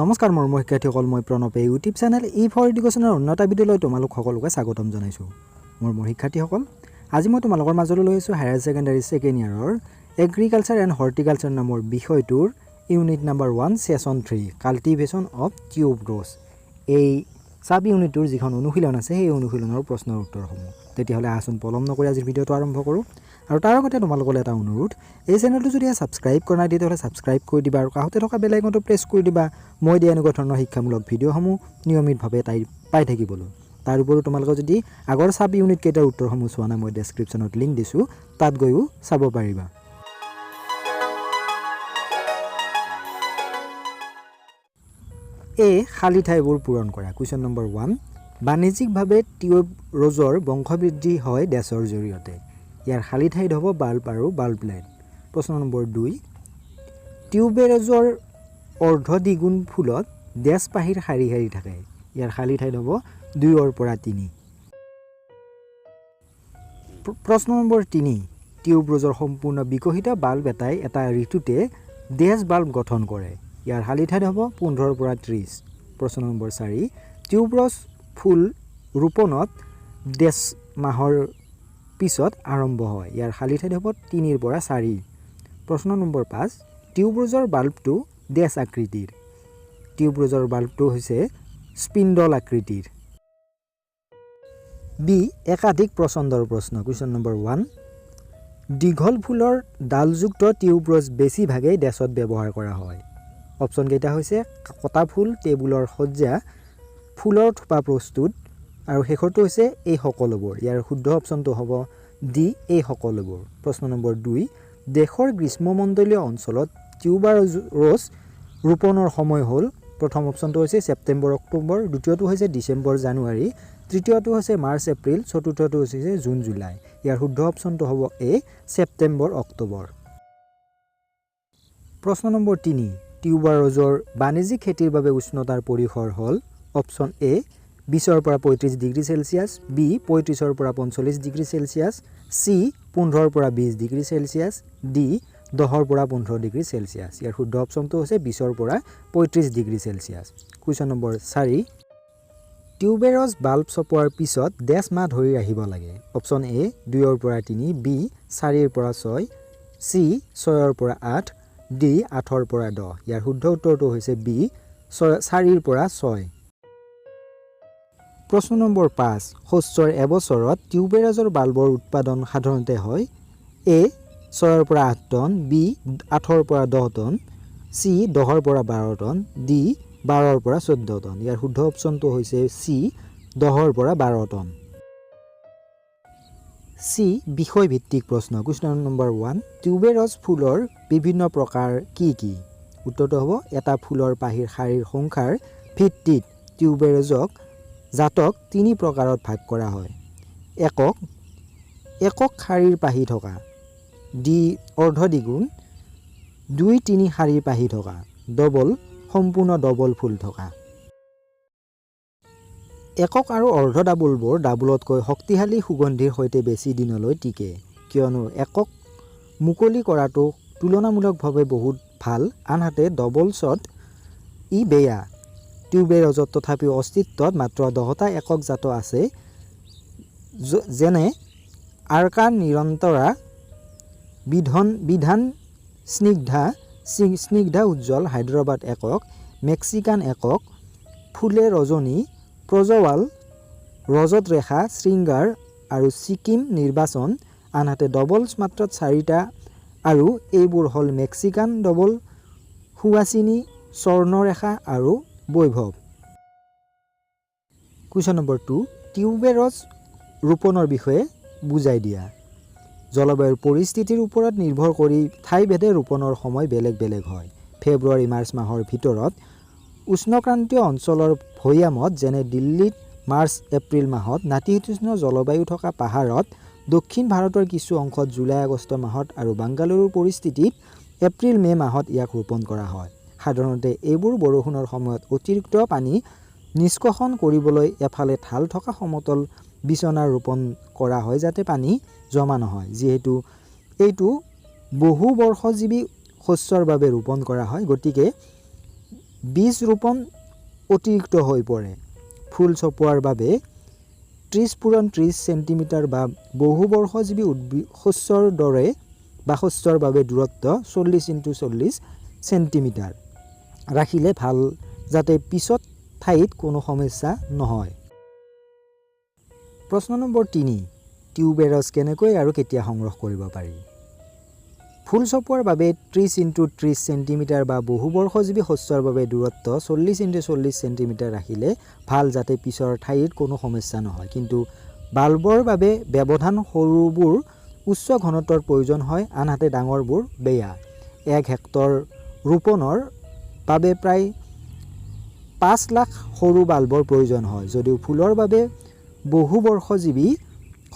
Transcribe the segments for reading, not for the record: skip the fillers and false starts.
নমস্কাৰ মোৰ শিক্ষাৰ্থীসকল, মই প্ৰণৱ ইউটিউব চেনেল ফৰ এডুকেশ্যনৰ উন্নত ভিডিঅ'লৈ তোমালোক সকলোকে স্বাগতম জনাইছোঁ। মোৰ শিক্ষাৰ্থীসকল, আজি মই তোমালোকৰ মাজলৈ লৈ আহিছোঁ হায়াৰ ছেকেণ্ডাৰী ছেকেণ্ড ইয়াৰৰ এগ্ৰিকালচাৰ এণ্ড হৰ্টিকালচাৰ নামৰ বিষয়টোৰ unit number 1 session 3 cultivation of tuberose. এই সাব ইউনিটটোৰ যিখন অনুশীলন আছে সেই অনুশীলনৰ প্ৰশ্নৰ উত্তৰসমূহ। তেতিয়াহ'লে আহচোন পলম নকৰি আজিৰ ভিডিঅ'টো আৰম্ভ কৰোঁ। আৰু তাৰ আগতে তোমালোকলৈ এটা অনুৰোধ, এই চেনেলটো যদি ছাবস্ক্ৰাইব কৰা নাই তেতিয়াহ'লে ছাবস্ক্ৰাইব কৰি দিবা আৰু কাষতে থকা বেল আইকনটো প্ৰেছ কৰি দিবা মই দিয়া এনেকুৱা ধৰণৰ শিক্ষামূলক ভিডিঅ'সমূহ নিয়মিতভাৱে পাই থাকিবলৈ। তাৰ উপৰিও তোমালোকে যদি আগৰ সাব ইউনিট কেইটাৰ উত্তৰসমূহ চোৱা নাই মই ডেছক্ৰিপশ্যনত লিংক দিছোঁ, তাত গৈও চাব পাৰিবা। এই খালী ঠাইবোৰ পূৰণ কৰা। কুৱেশ্যন নম্বৰ 1, বাণিজ্যিকভাৱে টিউবৰ'জৰ বংশবৃদ্ধি হয় ডেছৰ জৰিয়তে। ইয়াৰ খালী ঠাইত হ'ব বাল্ব আৰু বাল্ব লাইট। প্ৰশ্ন নম্বৰ 2, টিউবৰ'জৰ অৰ্ধ দ্বিগুণ ফুলত ডেছ পাহিৰ শাৰী শাৰী থাকে। ইয়াৰ খালী ঠাইত হ'ব 2ৰ পৰা 3। প্ৰশ্ন নম্বৰ 3, টিউবৰ'জৰ সম্পূৰ্ণ বিকশিত বাল্ব এটাই এটা ঋতুতে ডেছ বাল্ব গঠন কৰে। ইয়াৰ খালী ঠাইত হ'ব 15ৰ পৰা 30। প্ৰশ্ন নম্বৰ 4, টিউবৰ'জ ফুল ৰোপণত ডেছ মাহৰ পিছত আৰম্ভ হয়। ইয়াৰ খালী ঠাইত হ'ব 3ৰ পৰা 4। প্ৰশ্ন নম্বৰ 5, টিউবৰ'জৰ বাল্বটো ডেছ আকৃতিৰ। টিউবৰ'জৰ বাল্বটো হৈছে স্পিণ্ডল আকৃতিৰ। বি, একাধিক পচন্দৰ প্ৰশ্ন। কুৱেশ্যন নম্বৰ 1, দীঘল ফুলৰ ডালযুক্ত টিউবৰ'জ বেছিভাগেই ডেছত ব্যৱহাৰ কৰা হয়। অপশ্যন কেইটা হৈছে কটা ফুল, টেবুলৰ সজ্জা, ফুলৰ থোপা প্ৰস্তুত আৰু শেষৰটো হৈছে এই সকলোবোৰ। ইয়াৰ শুদ্ধ অপশ্যনটো হ'ব ডি, এই সকলোবোৰ। প্ৰশ্ন নম্বৰ 2, দেশৰ গ্ৰীষ্মমণ্ডলীয় অঞ্চলত টিউবৰ'জ ৰোপণৰ সময় হ'ল। প্ৰথম অপশ্যনটো হৈছে ছেপ্টেম্বৰ অক্টোবৰ, দ্বিতীয়টো হৈছে ডিচেম্বৰ জানুৱাৰী, তৃতীয়টো হৈছে মাৰ্চ এপ্ৰিল, চতুৰ্থটো হৈছে জুন জুলাই। ইয়াৰ শুদ্ধ অপশ্যনটো হ'ব এ, ছেপ্টেম্বৰ অক্টোবৰ। প্ৰশ্ন নম্বৰ 3, টিউবৰ'জৰ বাণিজ্যিক খেতিৰ বাবে উষ্ণতাৰ পৰিসৰ হ'ল। অপশ্যন এ, 20ৰ পৰা 35 ডিগ্ৰী চেলচিয়াছ, বি 35ৰ পৰা 45 ডিগ্ৰী চেলচিয়াছ, চি 15ৰ পৰা 20 ডিগ্ৰী চেলচিয়াছ, ডি 10ৰ পৰা 15 ডিগ্ৰী চেলচিয়াছ। ইয়াৰ শুদ্ধ অপশ্যনটো হৈছে 20ৰ পৰা 35 degree Celsius. Question number 4, tuberose bulb চপোৱাৰ পিছত ডেছ মাহ ধৰি ৰাখিব লাগে। অপশ্যন এ, 2ৰ পৰা 3, বি 4ৰ পৰা 6, চি 6ৰ পৰা 8, ডি 8ৰ পৰা 10। ইয়াৰ শুদ্ধ উত্তৰটো হৈছে বি 4ৰ পৰা 6। প্ৰশ্ন নম্বৰ 5, শস্যৰ এবছৰত টিউবৰ'জৰ বাল্বৰ উৎপাদন সাধাৰণতে হয়। এ 6ৰ পৰা 8 টন, বি 8ৰ পৰা 10 টন, চি 10ৰ পৰা 12 টন, ডি 12ৰ পৰা 14 টন। ইয়াৰ শুদ্ধ অপশ্যনটো হৈছে চি 10ৰ পৰা 12 টন। চি, বিষয়ভিত্তিক প্ৰশ্ন। কুৱেশ্যন নম্বৰ 1, টিউবৰ'জ ফুলৰ বিভিন্ন প্ৰকাৰ কি কি? উত্তৰটো হ'ব এটা ফুলৰ পাহিৰ শাৰীৰ সংখ্যাৰ ভিত্তিত টিউবৰ'জক জাতক 3 প্ৰকাৰত ভাগ কৰা হয়। একক শাৰীৰ পাহি থকা, ডি অৰ্ধ দ্বিগুণ, 2-3 শাৰীৰ পাহি থকা, ডবল সম্পূৰ্ণ ডবল ফুল থকা। একক আৰু অৰ্ধ ডাবুলবোৰ ডাবুলতকৈ শক্তিশালী সুগন্ধিৰ সৈতে বেছি দিনলৈ টিকে, কিয়নো একক মুকলি কৰাটো তুলনামূলকভাৱে বহুত ভাল, আনহাতে ডবলছত ই বেয়া। টিউবৰ'জত তথাপিও অস্তিত্বত মাত্ৰ 10টা একক জাত আছে, যেনে আৰ্কা নিৰন্তৰা, বিধান স্নিগ্ধা উজ্জ্বল, হায়দৰাবাদ একক, মেক্সিকান একক, ফুলে ৰজনী, প্ৰজৱাল, ৰজত ৰেখা, শৃংগাৰ আৰু ছিকিম নিৰ্বাচন। আনহাতে ডবলছ মাত্ৰ 4টা আৰু এইবোৰ হ'ল মেক্সিকান ডবল, সুৱাচিনী, স্বৰ্ণৰেখা আৰু বৈভৱ। কুৱেশ্যন নম্বৰ 2, টিউবৰ'জ ৰোপণৰ বিষয়ে বুজাই দিয়া। জলবায়ুৰ পৰিস্থিতিৰ ওপৰত নিৰ্ভৰ কৰি ঠাইভেদে ৰোপণৰ সময় বেলেগ বেলেগ হয়। ফেব্ৰুৱাৰী মাৰ্চ মাহৰ ভিতৰত উষ্ণক্ৰান্তীয় অঞ্চলৰ ভৈয়ামত, যেনে দিল্লীত মাৰ্চ এপ্ৰিল মাহত, নাতিশীতোষ্ণ জলবায়ু থকা পাহাৰত, দক্ষিণ ভাৰতৰ কিছু অংশত জুলাই আগষ্ট মাহত আৰু বাংগালুৰুৰ পৰিস্থিতিত এপ্ৰিল মে মাহত ইয়াক ৰোপণ কৰা হয়। সাধাৰণতে এইবোৰ বৰষুণৰ সময়ত অতিৰিক্ত পানী নিষ্কাশন কৰিবলৈ এফালে ঢাল থকা সমতল বিছনা ৰোপণ কৰা হয় যাতে পানী জমা নহয়। যিহেতু এইটো বহু বৰ্ষজীৱী শস্যৰ বাবে ৰোপণ কৰা হয়, গতিকে বীজ ৰোপণ অতিৰিক্ত হৈ পৰে। ফুল চপোৱাৰ বাবে 30 চেণ্টিমিটাৰ বা বহুবৰ্ষজীৱী শস্যৰ দৰে বা শস্যৰ বাবে দূৰত্ব 40 × 40 চেণ্টিমিটাৰ ৰাখিলে ভাল, যাতে পিছত ঠাইত কোনো সমস্যা নহয়। প্ৰশ্ন নম্বৰ 3, টিউবেৰছ কেনেকৈ আৰু কেতিয়া সংগ্ৰহ কৰিব পাৰি? ফুল চপোৱাৰ বাবে 30 × 30 চেণ্টিমিটাৰ বা বহুবৰ্ষজীৱী শস্যৰ বাবে দূৰত্ব 40 × 40 চেণ্টিমিটাৰ ৰাখিলে ভাল, যাতে পিছৰ ঠাইত কোনো সমস্যা নহয়। কিন্তু বাল্বৰ বাবে ব্যৱধান সৰুবোৰ উচ্চ ঘনত্বৰ প্ৰয়োজন হয়, আনহাতে ডাঙৰবোৰ বেয়া। 1 হেক্টৰ ৰোপণৰ বাবে প্ৰায় 5 লাখ সৰু বাল্বৰ প্ৰয়োজন হয়, যদিও ফুলৰ বাবে বহুবৰ্ষজীৱী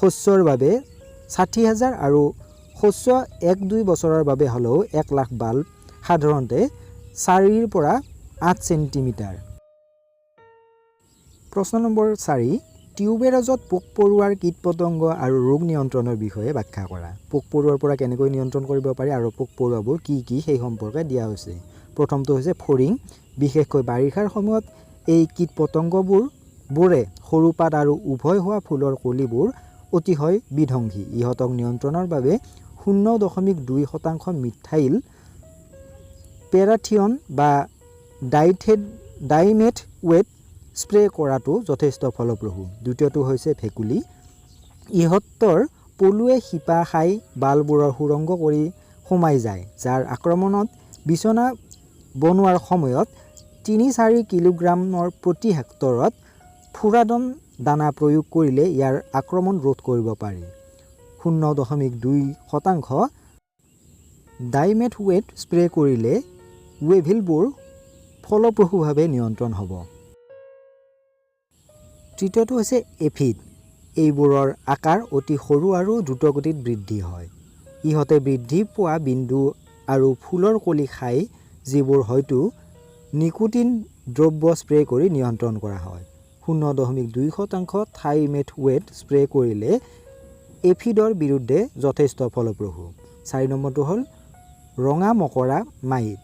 শস্যৰ বাবে 60,000 আৰু শস্য 1-2 বছৰৰ বাবে হ'লেও 1 লাখ বাল্ব সাধাৰণতে 4 পৰা 8 চেণ্টিমিটাৰ। প্ৰশ্ন নম্বৰ 4, টিউবেৰজত পোক পৰুৱাৰ কীট-পতংগ আৰু ৰোগ নিয়ন্ত্ৰণৰ বিষয়ে ব্যাখ্যা কৰা। পোক পৰুৱাৰ পৰা কেনেকৈ নিয়ন্ত্ৰণ কৰিব পাৰি আৰু পোক পৰুৱাবোৰ কি কি সেই সম্পৰ্কে দিয়া হৈছে। প্ৰথমটো হৈছে ফৰিং। বিশেষকৈ বাৰিষাৰ সময়ত এই কীট-পতংগবোৰে সৰু পাত আৰু উভয় হোৱা ফুলৰ কলিবোৰ অতিশয় বিধ্বংসী। ইহঁতক নিয়ন্ত্ৰণৰ বাবে 0.2% মিথাইল পেৰাথিয়ন বা ডাইমেথোয়েট স্প্ৰে কৰাটো যথেষ্ট ফলপ্ৰসূ। দ্বিতীয়টো হৈছে ভেকুলী। ইহঁতৰ পলুৱে শিপা খাই বালবোৰৰ সুৰংগ কৰি সোমাই যায়, যাৰ আক্ৰমণত বিচনা বনোৱাৰ সময়ত 3-4 কিলোগ্ৰামৰ প্ৰতি হেক্টৰত ফুৰাডন দানা প্ৰয়োগ কৰিলে ইয়াৰ আক্ৰমণ ৰোধ কৰিব পাৰি। 0.2% ডাইমেথোয়েট স্প্ৰে কৰিলে ৱেভিলবোৰ ফলপ্ৰসূভাৱে নিয়ন্ত্ৰণ হ'ব। তৃতীয়টো হৈছে এফিড। এইবোৰৰ আকাৰ অতি সৰু আৰু দ্ৰুতগতিত বৃদ্ধি হয়। ইহঁতে বৃদ্ধি পোৱা বিন্দু আৰু ফুলৰ কলি খায়, যিবোৰ হয়তো নিকোটিন দ্ৰব্য স্প্ৰে কৰি নিয়ন্ত্ৰণ কৰা হয়। 0.2% থাইমেথোয়েট স্প্ৰে কৰিলে এফিডৰ বিৰুদ্ধে যথেষ্ট ফলপ্ৰসূ। 4 নম্বৰটো হ'ল ৰঙা মকৰা মাইট।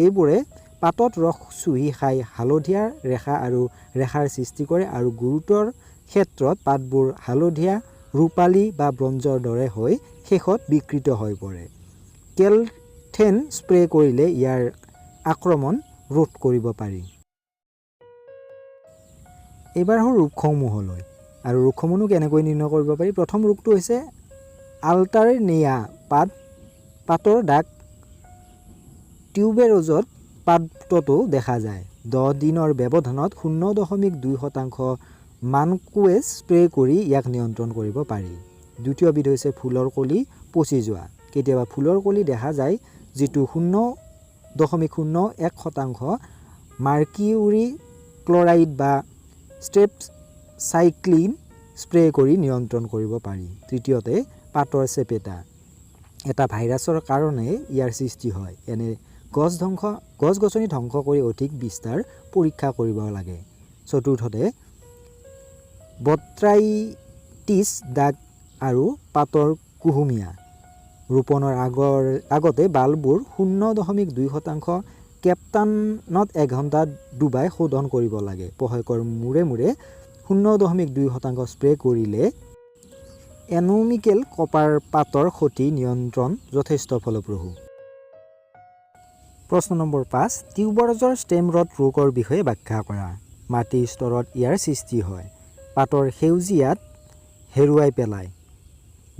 এইবোৰে পাতত ৰস চুহি খাই হালধীয়া ৰেখা আৰু ৰেখাৰ সৃষ্টি কৰে আৰু গুৰুতৰ ক্ষেত্ৰত পাতবোৰ হালধীয়া, ৰূপালী বা ব্ৰঞ্জৰ দৰে হৈ শেষত বিকৃত হৈ পৰে। কেলথেন স্প্ৰে কৰিলে ইয়াৰ আক্ৰমণ ৰোধ কৰিব পাৰি। এইবাৰ হ'ল ৰোগসমূহলৈ আৰু ৰোগসমূহ কেনেকৈ নিৰ্ণয় কৰিব পাৰি। প্ৰথম ৰোগটো হৈছে আল্টাৰনেৰিয়া পাতৰ দাগ। টিউবেৰজত পাততো দেখা যায়। 10 দিনৰ ব্যৱধানত 0.2% মানকোৱেছ স্প্ৰে কৰি ইয়াক নিয়ন্ত্ৰণ কৰিব পাৰি। দ্বিতীয়বিধ হৈছে ফুলৰ কলি পচি যোৱা। কেতিয়াবা ফুলৰ কলি দেখা যায়, যিটো 0.01% মাৰ্কিউৰি ক্লৰাইড বা ষ্ট্ৰেপচাইক্লিন স্প্ৰে কৰি নিয়ন্ত্ৰণ কৰিব পাৰি। তৃতীয়তে পাতৰ চেপেটা। এটা ভাইৰাছৰ কাৰণে ইয়াৰ সৃষ্টি হয়। এনে গছ-গছনি ধ্বংস কৰি অধিক বিস্তাৰ পৰীক্ষা কৰিব লাগে। চতুৰ্থতে বট্ৰাইটিছ দাগ আৰু পাতৰ কুহুমীয়া। ৰোপণৰ আগতে বালবোৰ 0.2% কেপ্টানত 1 ঘণ্টা ডুবাই শোধন কৰিব লাগে। পষেকৰ মূৰে মূৰে 0.2% স্প্ৰে কৰিলে এনোমিকেল কপাৰ পাতৰ ক্ষতি নিয়ন্ত্ৰণ যথেষ্ট ফলপ্ৰসূ। প্ৰশ্ন নম্বৰ 5, টিউবেৰজৰ ষ্টেম ৰট ৰোগৰ বিষয়ে ব্যাখ্যা কৰা। মাটিৰ স্তৰত ইয়াৰ সৃষ্টি হয়। পাতৰ সেউজীয়াত হেৰুৱাই পেলায়।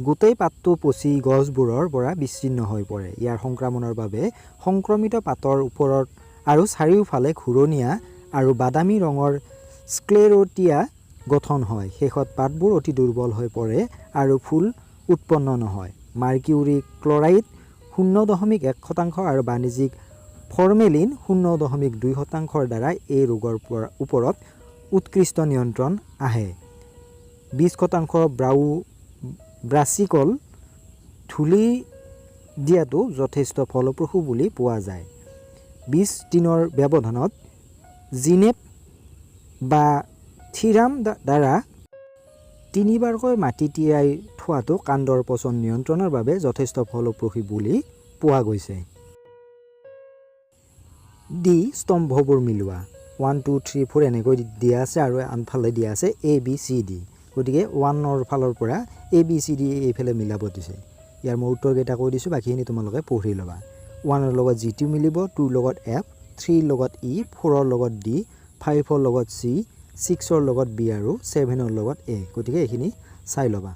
গোটেই পাতটো পচি গছবোৰৰ পৰা বিচ্ছিন্ন হৈ পৰে। ইয়াৰ সংক্ৰমণৰ বাবে সংক্ৰমিত পাতৰ ওপৰত আৰু চাৰিওফালে ঘূৰণীয়া আৰু বাদামী ৰঙৰ স্ক্লেৰ'টিয়া গঠন হয়। শেষত পাতবোৰ অতি দুৰ্বল হৈ পৰে আৰু ফুল উৎপন্ন নহয়। মাৰ্কিউৰি ক্লৰাইড 0.1% আৰু বাণিজ্যিক ফৰ্মেলিন 0.2%ৰ দ্বাৰা এই ৰোগৰ ওপৰত উৎকৃষ্ট নিয়ন্ত্ৰণ আহে। 20% ব্ৰাছিকল ধূলি দিয়াটো যথেষ্ট ফলপ্ৰসূ বুলি পোৱা যায়। 20 দিনৰ ব্যৱধানত জিনেপ বা থিৰাম দ্বাৰা 3 বাৰকৈ মাটি তিয়াই থোৱাটো কাণ্ডৰ পচন নিয়ন্ত্ৰণৰ বাবে যথেষ্ট ফলপ্ৰসূ বুলি পোৱা গৈছে। দি স্তম্ভবোৰ মিলোৱা 1 2 3 4 এনেকৈ দিয়া আছে আৰু আনফালে দিয়া আছে এ বি চি ডি গতিকে 1ৰ ফালৰ পৰা এ বি চি ডি এইফালে মিলাব দিছে ইয়াৰ মই উত্তৰকেইটা কৈ দিছোঁ বাকীখিনি তোমালোকে পঢ়ি ল'বা 1ৰ লগত জি টি মিলিব 2ৰ লগত এফ 3ৰ লগত ই 4ৰ লগত ডি 5ৰ লগত চি 6ৰ লগত বি আৰু 7ৰ লগত এ গতিকে এইখিনি চাই ল'বা